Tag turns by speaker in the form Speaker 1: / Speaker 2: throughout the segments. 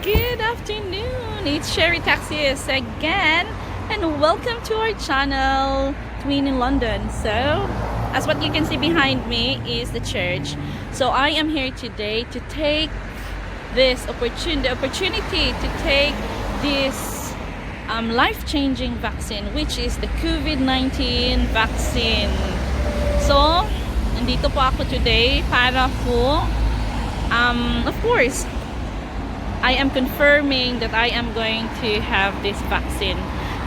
Speaker 1: Good afternoon. It's Sherry Taxis again, and welcome to our channel, Twin in London. So, as what you can see behind me is the church. So, I am here today to take this opportunity to take this life-changing vaccine, which is the COVID-19 vaccine. So, nandito po ako today para po, of course, I am confirming that I am going to have this vaccine.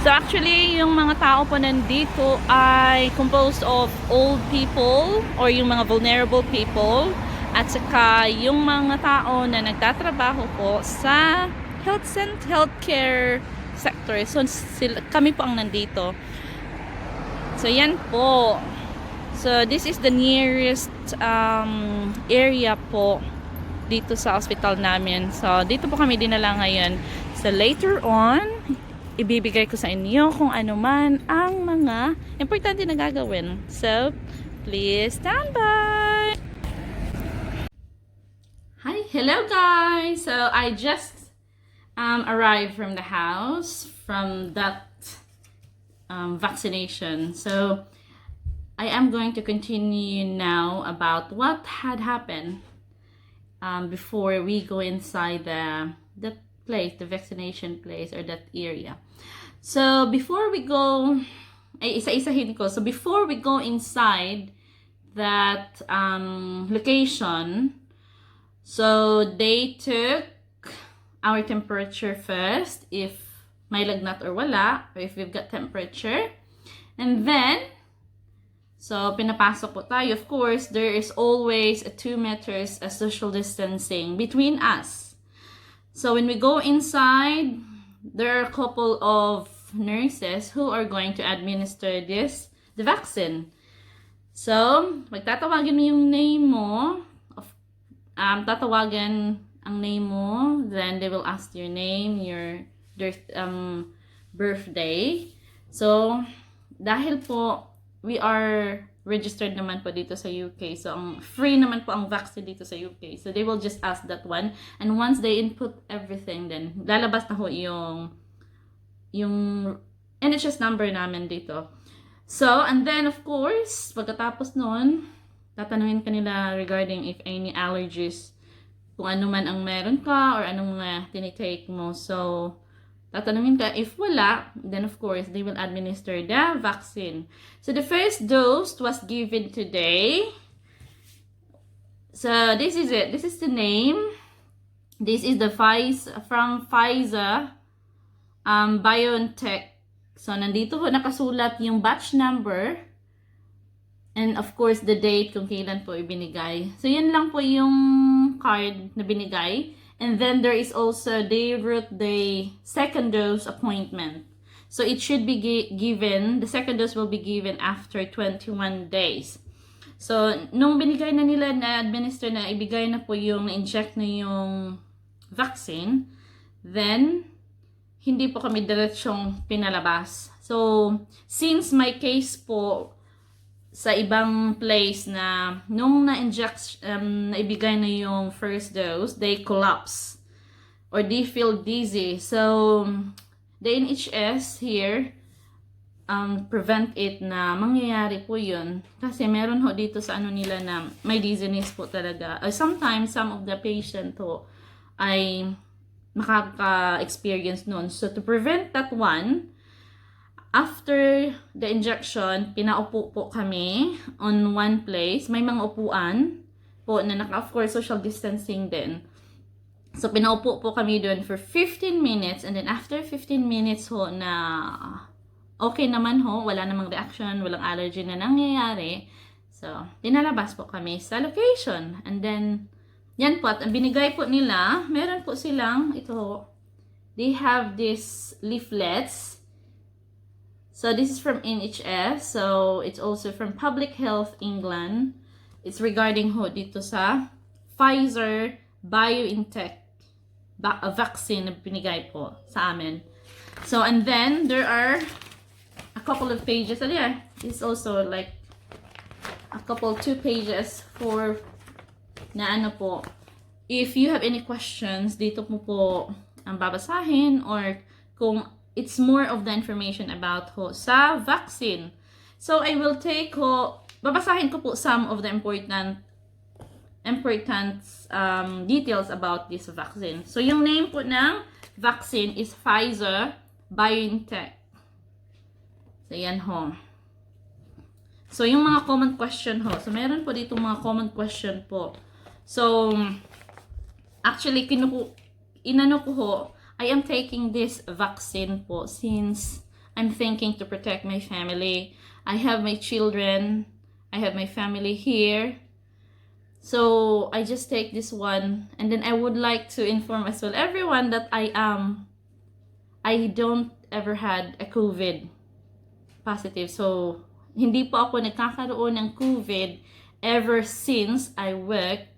Speaker 1: So actually, yung mga tao po nandito ay composed of old people or yung mga vulnerable people at saka yung mga tao na nagtatrabaho po sa healthcare sector. So kami po ang nandito. So yan po. So this is the nearest area po dito sa hospital namin. So, dito po kami dinala ngayon. So, later on, ibibigay ko sa inyo kung ano man ang mga importante na gagawin. So, please stand by! Hi! Hello guys! So, I just arrived from the house from that vaccination. So, I am going to continue now about what had happened before we go inside the place, the vaccination place or that area. So before we go, isa-isahin ko. So before we go inside that location, so they took our temperature first, if may lagnat or wala, or if we've got temperature, and then so, pinapasok po tayo. Of course, there is always a 2 meters social distancing between us. So, when we go inside, there are a couple of nurses who are going to administer the vaccine. So, magtatawagan mo yung name mo, tatawagan ang name mo, then they will ask your name, your birthday. So, dahil po we are registered naman po dito sa UK. So, free naman po ang vaccine dito sa UK. So, they will just ask that one. And once they input everything, then lalabas na ho yung NHS number namin dito. So, and then of course, pagkatapos nun, tatanungin ka nila regarding if any allergies, kung ano man ang meron ka or anong mga tinitake mo. So, tatanungin ka, if wala, then of course, they will administer the vaccine. So, the first dose was given today. So, this is it. This is the name. This is the from PfIZER BioNTech. So, nandito po nakasulat yung batch number. And of course, the date kung kailan po ibinigay. So, yun lang po yung card na binigay. And then there is also, they wrote the second dose appointment. So it should be given, the second dose will be given after 21 days. So nung binigay na nila na administer na, ibigay na po yung inject na yung vaccine, then hindi po kami diretsong pinalabas. So since my case po sa ibang place na nung na-inject, naibigay na yung first dose, they collapse or they feel dizzy. So, the NHS here prevent it na mangyayari po yun. Kasi meron ho dito sa ano nila na may dizziness po talaga. Sometimes, some of the patient ho ay makaka-experience nun. So, to prevent that one, after the injection, pinaupo po kami on one place. May mga upuan po na of course, social distancing din. So, pinaupo po kami doon for 15 minutes. And then, after 15 minutes ho na okay naman ho, wala namang reaction, walang allergy na nangyayari. So, tinalabas po kami sa location. And then, yan po. At ang binigay po nila, meron po silang, ito ho, they have these leaflets. So, this is from NHS. So, it's also from Public Health England. It's regarding ho dito sa PfIZER BioNTech vaccine na binigay po sa amin. So, and then, there are a couple of pages. And yeah, it's also like a couple, 2 pages for na ano po, if you have any questions, dito mo po ang babasahin, or kung it's more of the information about ho sa vaccine. So I will take babasahin ko po some of the important details about this vaccine. So yung name po ng vaccine is PfIZER BioNTech. So yan ho. So yung mga common question ho. So meron po dito mga common question po. So actually inano ko ho, I am taking this vaccine po since I'm thinking to protect my family. I have my children, I have my family here. So I just take this one, and then I would like to inform as well everyone that I don't ever had a COVID positive. So hindi po ako nagkakaroon ng COVID ever since I work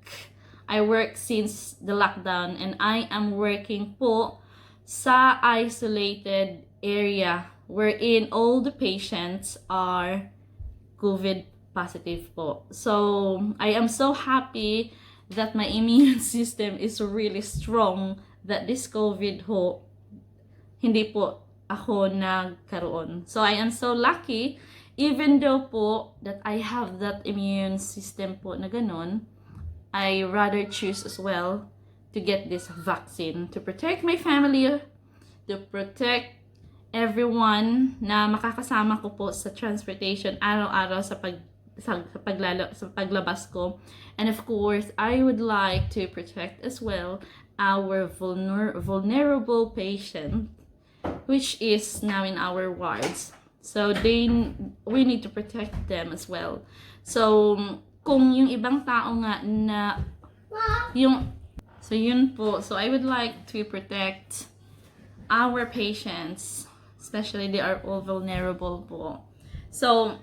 Speaker 1: since the lockdown, and I am working po sa isolated area wherein all the patients are COVID positive po. So I am so happy that my immune system is really strong, that this COVID ho, hindi po ako nagkaroon. So I am so lucky, even though po that I have that immune system po na ganun, I rather choose as well to get this vaccine to protect my family, to protect everyone na makakasama ko po sa transportation araw-araw sa paglabas ko. And of course, I would like to protect as well our vulnerable patient, which is now in our wards. So we need to protect them as well. So kung yung ibang tao nga na so yun po. So I would like to protect our patients, especially they are all vulnerable po. So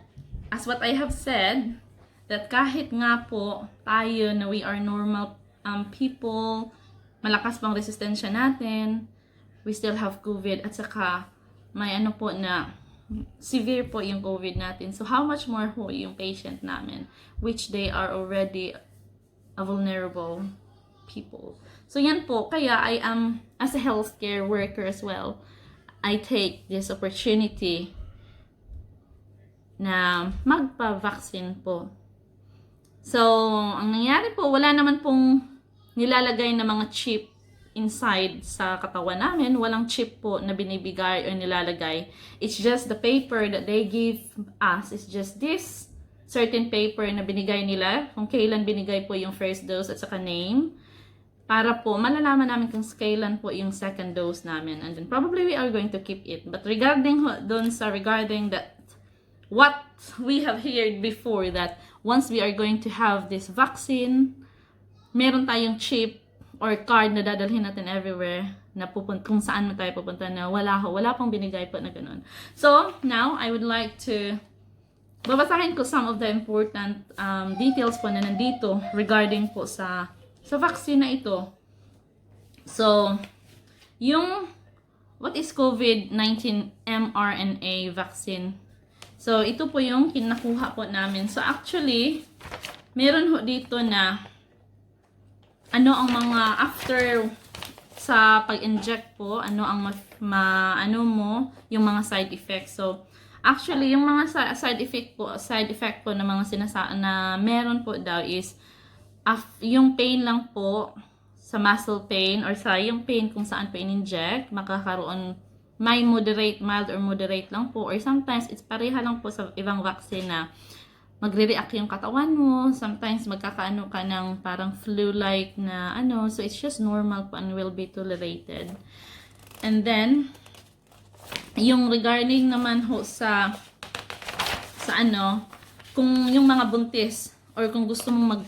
Speaker 1: as what I have said, that kahit nga po tayo na we are normal people, malakas pang resistensya natin, we still have COVID, at saka may ano po na severe po yung COVID natin. So how much more po yung patient namin, which they are already a vulnerable people. So yan po, kaya I am, as a healthcare worker as well, I take this opportunity na magpa-vaccine po. So, ang nangyari po, wala naman pong nilalagay na mga chip inside sa katawan namin. Walang chip po na binibigay o nilalagay. It's just the paper that they give us. It's just this certain paper na binigay nila, kung kailan binigay po yung first dose at saka name, para po malalaman namin kung kailan po yung second dose namin. And then probably we are going to keep it. But regarding that, what we have heard before, that once we are going to have this vaccine, meron tayong chip or card na dadalhin natin everywhere na kung saan mo tayo pupunta, na wala pong binigay po na ganun. So now I would like to babasahin ko some of the important details po na nandito regarding po sa vaccine na ito. So what is COVID-19 mRNA vaccine? So, ito po yung kinakuha po namin. So, actually, meron ho dito na ano ang mga after sa pag-inject po, ano ang yung mga side effects. So, actually, yung mga side effect po na mga na meron po daw is yung pain lang po sa muscle pain, or sa yung pain kung saan po in-inject, makakaroon may mild or moderate lang po, or sometimes it's pareha lang po sa ibang vaccine na magre-react yung katawan mo, sometimes magkakaano ka ng parang flu-like na so it's just normal po and will be tolerated. And then yung regarding naman ho sa kung yung mga buntis, or kung gusto mong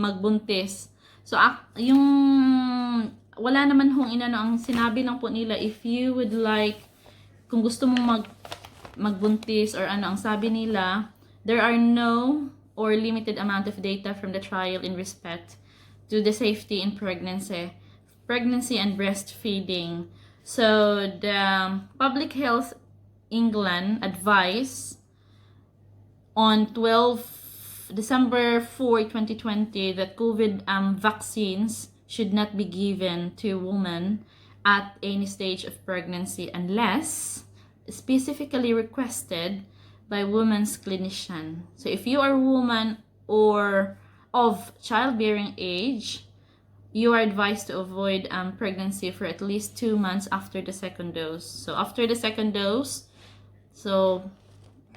Speaker 1: magbuntis, so yung wala naman hong ang sinabi lang po nila, if you would like, kung gusto mong magbuntis or ang sabi nila, there are no or limited amount of data from the trial in respect to the safety in pregnancy and breastfeeding. So the Public Health England advised on December 4, 2020 that COVID vaccines should not be given to a woman at any stage of pregnancy unless specifically requested by woman's clinician. So if you are a woman or of childbearing age, you are advised to avoid pregnancy for at least 2 months after the second dose. So after the second dose, so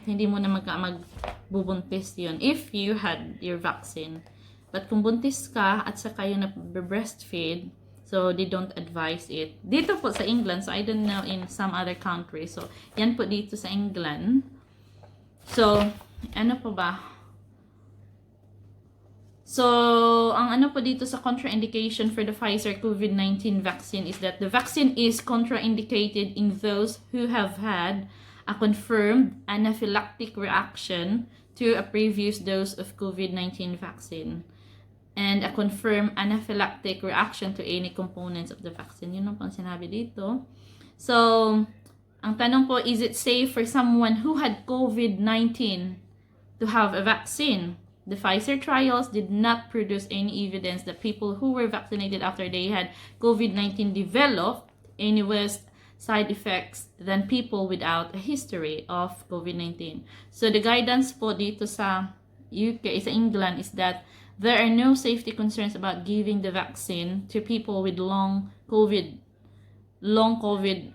Speaker 1: hindi mo na magbubuntis yun if you had your vaccine. But kung buntis ka at saka yung na-breastfeed, so they don't advise it. Dito po sa England, so I don't know in some other countries. So yan po dito sa England. So, ano po ba? So, ang ano po dito sa contraindication for the Pfizer COVID-19 vaccine is that the vaccine is contraindicated in those who have had a confirmed anaphylactic reaction to a previous dose of COVID-19 vaccine and a confirmed anaphylactic reaction to any components of the vaccine. Yun ang pang sinabi dito. So, ang tanong po, is it safe for someone who had COVID-19 to have a vaccine? The Pfizer trials did not produce any evidence that people who were vaccinated after they had COVID-19 developed any worse side effects than people without a history of COVID-19. So the guidance po dito sa UK, sa England, is that there are no safety concerns about giving the vaccine to people with long COVID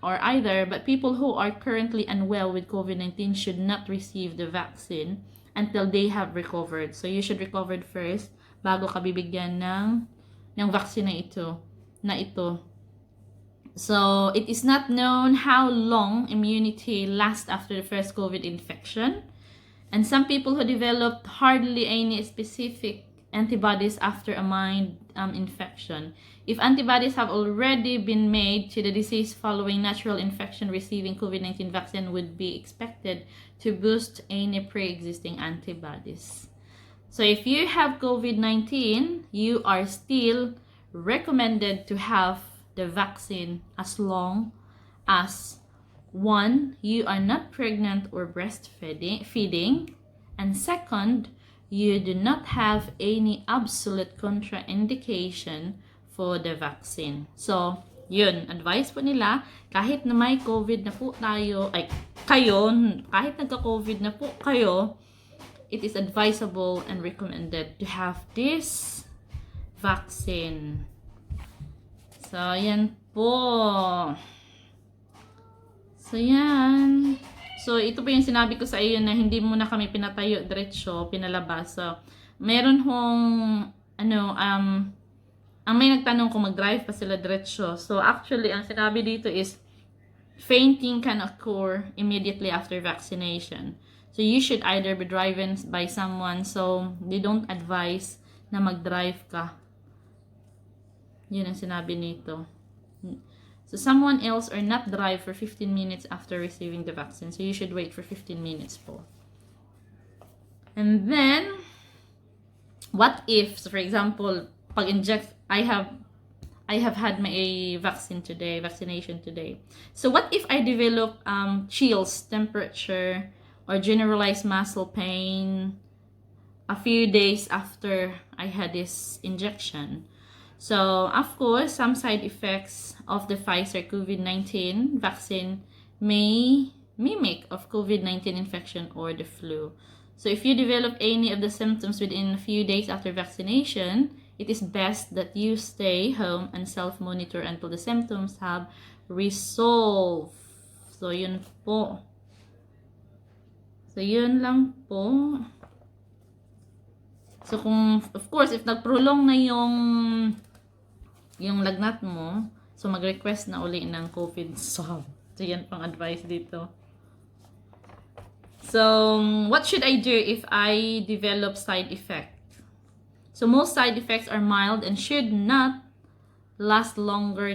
Speaker 1: or either, but people who are currently unwell with COVID-19 should not receive the vaccine until they have recovered. So you should recover first bago ka bibigyan ng vaccine na ito. So it is not known how long immunity lasts after the first COVID infection. And some people who developed hardly any specific antibodies after a mild infection. If antibodies have already been made to the disease following natural infection, receiving COVID-19 vaccine would be expected to boost any pre-existing antibodies. So if you have COVID-19, you are still recommended to have the vaccine as long as 1, you are not pregnant or breastfeeding, and 2nd, you do not have any absolute contraindication for the vaccine. So, yun, advice po nila, kahit na may COVID na po tayo, kahit nagka-COVID na po kayo, it is advisable and recommended to have this vaccine. So, yan po. So, yan. So, ito po yung sinabi ko sa iyo na hindi mo na kami pinatayo diretso, pinalabas. So, meron hong, ang may nagtanong kung mag-drive pa sila diretso. So, actually, ang sinabi dito is, fainting can occur immediately after vaccination. So, you should either be driven by someone. So, they don't advise na mag-drive ka. Yun ang sinabi nito. So, someone else or not drive for 15 minutes after receiving the vaccine. So, you should wait for 15 minutes po. And then, what if, so for example, pag-inject, I have had my vaccination today. So, what if I develop chills, temperature, or generalized muscle pain a few days after I had this injection? So, of course, some side effects of the Pfizer COVID-19 vaccine may mimic of COVID-19 infection or the flu. So, if you develop any of the symptoms within a few days after vaccination, it is best that you stay home and self-monitor until the symptoms have resolved. So, yun po. So, yun lang po. So, kung, of course, if nag-prolong na yung lagnat mo, so mag-request na uli ng COVID swab. So, yan pang advice dito. So, what should I do if I develop side effect? So, most side effects are mild and should not last longer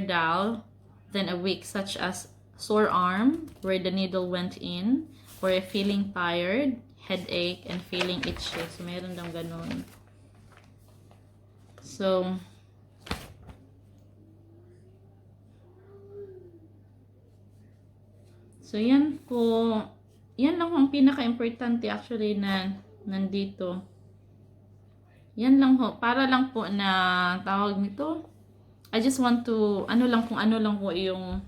Speaker 1: than a week, such as sore arm, where the needle went in, or feeling tired, headache, and feeling itchy. So, meron daw ganun. So, yan po. Yan lang ang pinaka-importante actually na nandito. Yan lang ho. Para lang po na tawag nito. I just want to, kung ano lang po yung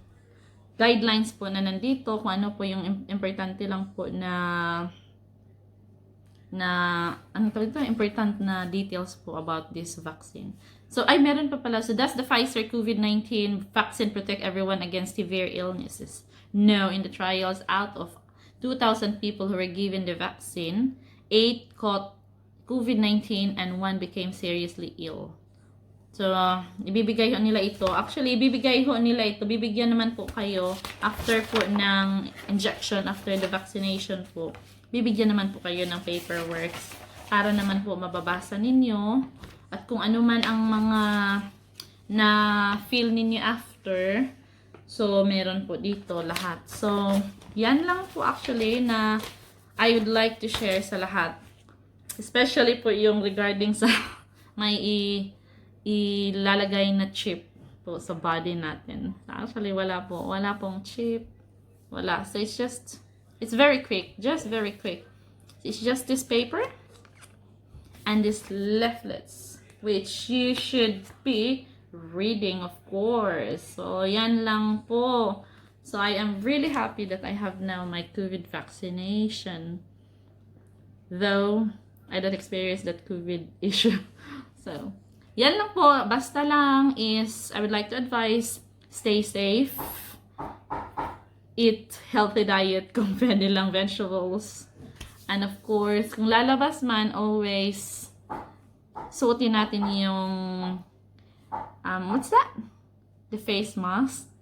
Speaker 1: guidelines po na nandito, kung ano po yung importante lang po important na details po about this vaccine. So, meron pa pala. So, does the Pfizer COVID-19 vaccine protect everyone against severe illnesses? No, in the trials, out of 2,000 people who were given the vaccine, 8 caught COVID-19 and 1 became seriously ill. So, ibibigay ho nila ito. Actually, bibigyan naman po kayo after po ng injection, after the vaccination po. Bibigyan naman po kayo ng paperwork para naman po mababasa ninyo at kung ano man ang mga na feel ninyo after. So, meron po dito lahat. So, yan lang po actually na I would like to share sa lahat. Especially po yung regarding sa may ilalagay na chip po sa body natin. Actually, wala pong chip. Wala. So, it's very quick. Just very quick. It's just this paper and these leaflets, which you should be reading, of course. So, yan lang po. So, I am really happy that I have now my COVID vaccination. Though, I don't experience that COVID issue. So, yan lang po. Basta lang is, I would like to advise, stay safe. Eat healthy diet kung pwede lang vegetables. And of course, kung lalabas man, always suotin natin yung what's that? The face mask.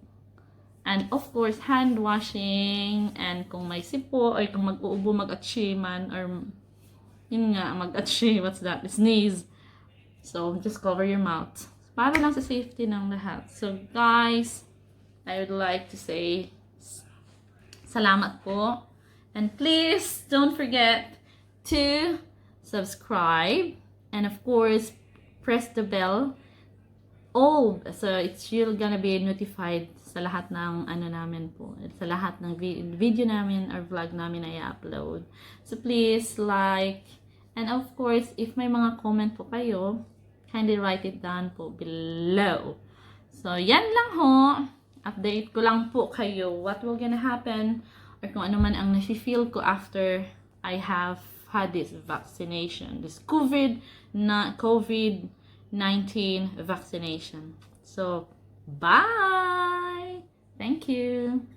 Speaker 1: And of course, hand washing. And kung may sipo, or kung mag-uubo, mag-atchi man, or yun nga, mag-atchi, what's that? Sneeze. So, just cover your mouth. Para lang sa safety ng lahat. So, guys, I would like to say salamat po. And please, don't forget to subscribe. And of course, press the bell. So you're gonna be notified sa lahat ng namin po. Sa lahat ng video namin or vlog namin na i-upload. So please like. And of course, if may mga comment po kayo, kindly write it down po below. So yan lang ho. Update ko lang po kayo what will gonna happen or kung ano man ang nafe-feel ko after I have had this vaccination, this COVID-19 vaccination. So, bye! Thank you!